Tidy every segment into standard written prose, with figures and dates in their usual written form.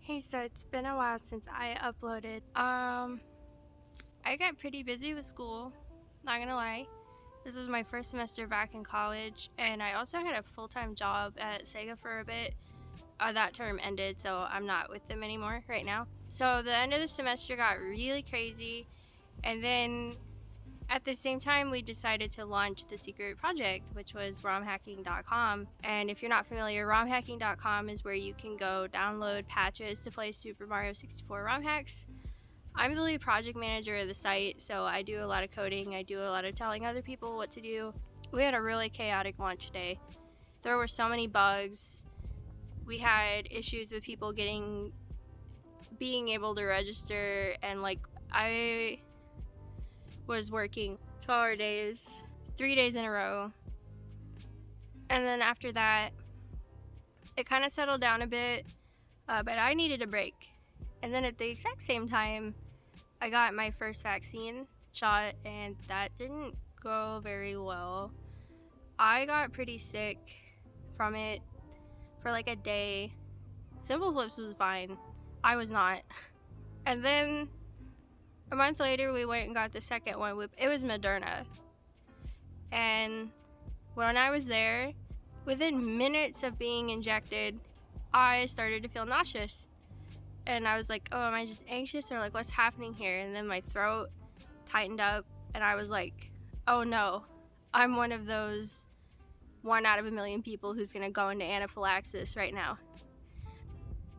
Hey, so it's been a while since I uploaded. I got pretty busy with school, not gonna lie. This was my first semester back in college, and I also had a full-time job at Sega for a bit. That term ended, so I'm not with them anymore right now. So the end of the semester got really crazy, and then at the same time we decided to launch the secret project, which was romhacking.com. And if you're not familiar, romhacking.com is where you can go download patches to play Super Mario 64 ROM hacks. I'm the lead project manager of the site, so I do a lot of coding, I do a lot of telling other people what to do. We had a really chaotic launch day. There were so many bugs. We had issues with people being able to register, and I was working 12-hour days, 3 days in a row. And then after that, it kind of settled down a bit, but I needed a break. And then at the exact same time, I got my first vaccine shot, and that didn't go very well. I got pretty sick from it for like a day. Simple Flips was fine. I was not. And then a month later, we went and got the second one. It was Moderna. And when I was there, within minutes of being injected, I started to feel nauseous. And I was like, oh, am I just anxious, or like what's happening here? And then my throat tightened up, and I was like, oh no, I'm one of those 1 out of a million people who's gonna go into anaphylaxis right now.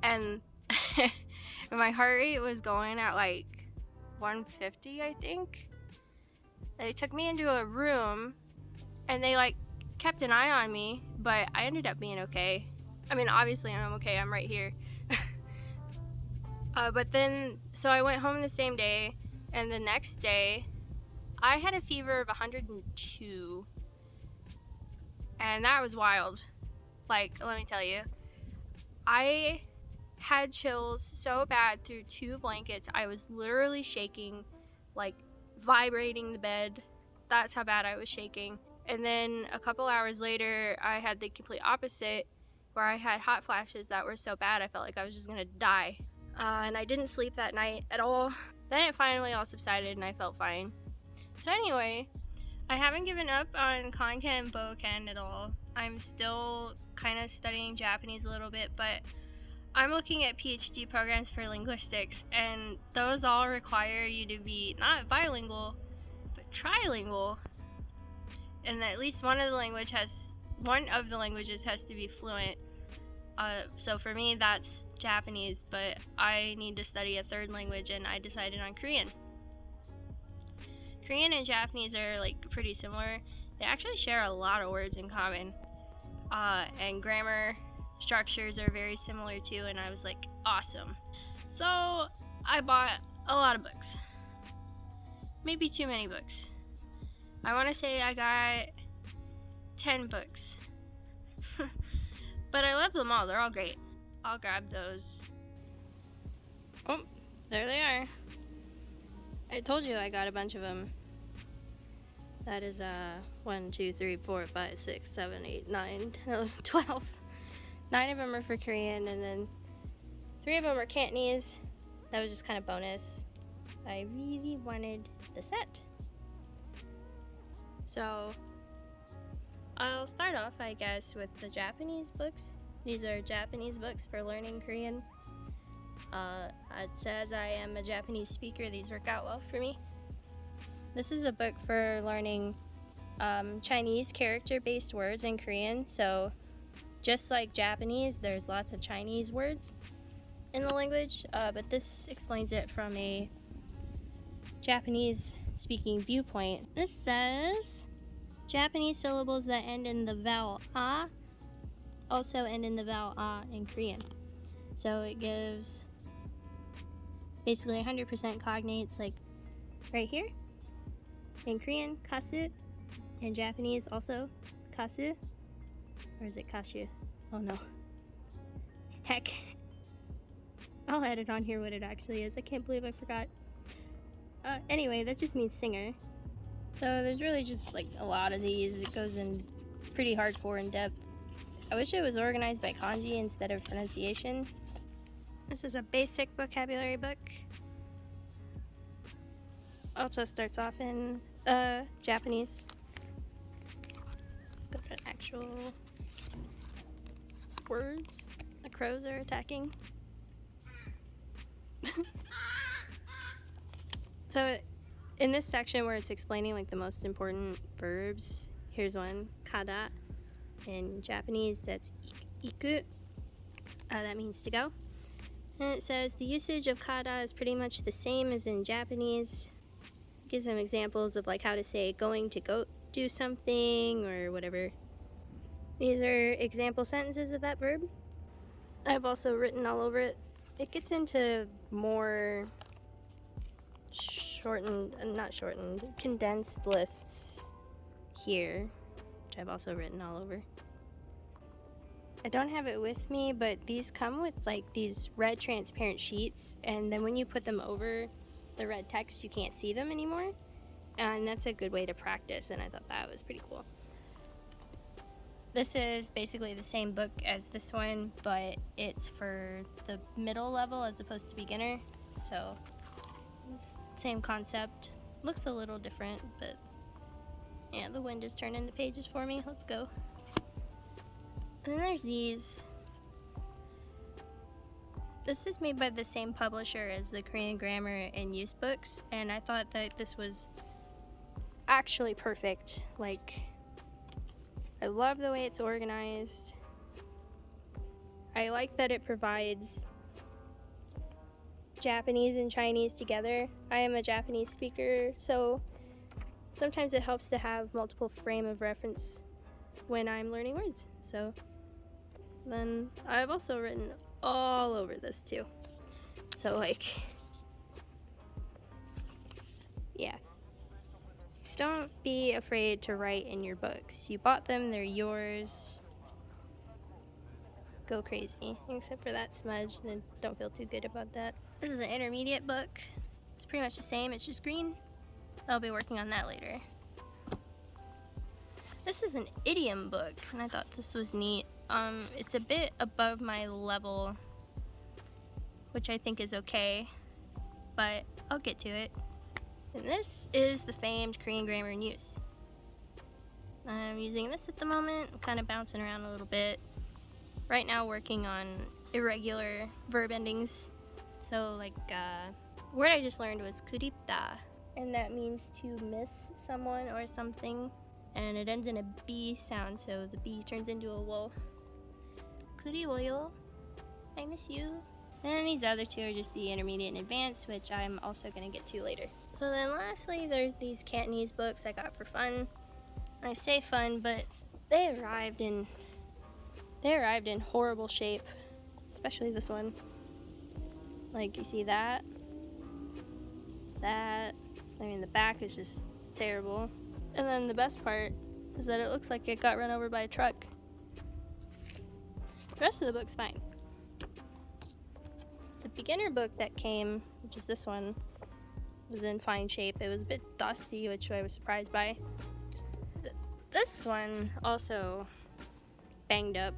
And my heart rate was going at like 150, I think. They took me into a room, and they kept an eye on me, but I ended up being okay. I mean, obviously I'm okay, I'm right here. But then, so I went home the same day, and the next day, I had a fever of 102, and that was wild. Let me tell you, I had chills so bad through 2 blankets. I was literally shaking, vibrating the bed. That's how bad I was shaking. And then a couple hours later, I had the complete opposite, where I had hot flashes that were so bad I felt like I was just gonna die. And I didn't sleep that night at all. Then it finally all subsided and I felt fine. So anyway, I haven't given up on Kanken and Boken at all. I'm still kind of studying Japanese a little bit, but I'm looking at PhD programs for linguistics, and those all require you to be not bilingual, but trilingual. And at least one of the languages has to be fluent. So for me, that's Japanese, but I need to study a third language, and I decided on Korean. Korean and Japanese are pretty similar. They actually share a lot of words in common, and grammar structures are very similar too, and I was like, awesome. So I bought a lot of books. Maybe too many books. I want to say I got 10 books. But I love them all. They're all great. I'll grab those. Oh, there they are. I told you I got a bunch of them. That is 1, 2, 3, 4, 5, 6, 7, 8, 9, 10, 11, 12. 9 of them are for Korean, and then 3 of them are Cantonese. That was just kind of bonus. I really wanted the set. So I'll start off, I guess, with the Japanese books. These are Japanese books for learning Korean. It says I am a Japanese speaker. These work out well for me. This is a book for learning Chinese character-based words in Korean. So just like Japanese, there's lots of Chinese words in the language, but this explains it from a Japanese speaking viewpoint. This says Japanese syllables that end in the vowel a also end in the vowel a in Korean. So it gives basically 100% cognates, like right here. In Korean, kasu. In Japanese, also kasu. Or is it kashu? Oh no. Heck. I'll edit on here what it actually is. I can't believe I forgot. Anyway, that just means singer. So there's really just a lot of these. It goes in pretty hardcore in depth. I wish it was organized by kanji instead of pronunciation. This is a basic vocabulary book. Also starts off in Japanese. Let's go to actual words. The crows are attacking. So in this section where it's explaining like the most important verbs, here's one, kada. In Japanese, that's iku. That means to go. And it says the usage of kada is pretty much the same as in Japanese. It gives some examples of like how to say going to go do something or whatever. These are example sentences of that verb. I've also written all over it. It gets into more condensed lists here, which I've also written all over. I don't have it with me, but these come with like these red transparent sheets, and then when you put them over the red text, you can't see them anymore, and that's a good way to practice, and I thought that was pretty cool. This is basically the same book as this one, but it's for the middle level as opposed to beginner, so same concept. Looks a little different, but yeah, the wind is turning the pages for me. Let's go. And then there's these. This is made by the same publisher as the Korean grammar and use books, and I thought that this was actually perfect. Like, I love the way it's organized. I like that it provides Japanese and Chinese together. I am a Japanese speaker, so sometimes it helps to have multiple frame of reference when I'm learning words. So then I've also written all over this too. So like, yeah. Don't be afraid to write in your books. You bought them, they're yours. Go crazy. Except for that smudge, then don't feel too good about that. This is an intermediate book. It's pretty much the same, it's just green. I'll be working on that later. This is an idiom book, and I thought this was neat. It's a bit above my level, which I think is okay, but I'll get to it. And this is the famed Korean grammar and use. I'm using this at the moment. I'm kind of bouncing around a little bit. Right now working on irregular verb endings. So like, word I just learned was kuripta, and that means to miss someone or something. And it ends in a B sound, so the B turns into a wo. Kuriwoyo, I miss you. And these other two are just the intermediate and advanced, which I'm also gonna get to later. So then lastly, there's these Cantonese books I got for fun. I say fun, but they arrived in horrible shape, especially this one. Like, you see that? I mean, the back is just terrible. And then the best part is that it looks like it got run over by a truck. The rest of the book's fine. The beginner book that came, which is this one, was in fine shape. It was a bit dusty, which I was surprised by. This one also banged up.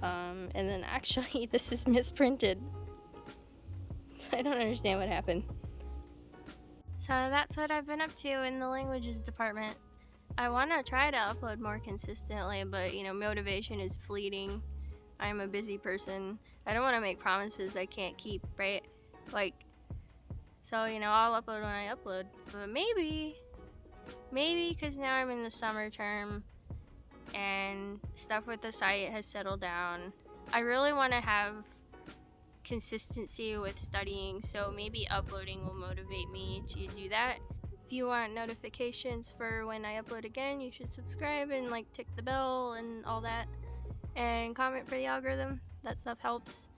And then actually this is misprinted. So I don't understand what happened. So that's what I've been up to in the languages department. I want to try to upload more consistently, but motivation is fleeting. I'm a busy person. I don't want to make promises I can't keep, right? So I'll upload when I upload. But maybe because now I'm in the summer term and stuff with the site has settled down, I really want to have consistency with studying, so maybe uploading will motivate me to do that. If you want notifications for when I upload again, you should subscribe and tick the bell and all that, and comment for the algorithm. That stuff helps.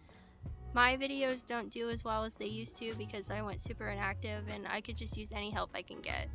My videos don't do as well as they used to because I went super inactive, and I could just use any help I can get.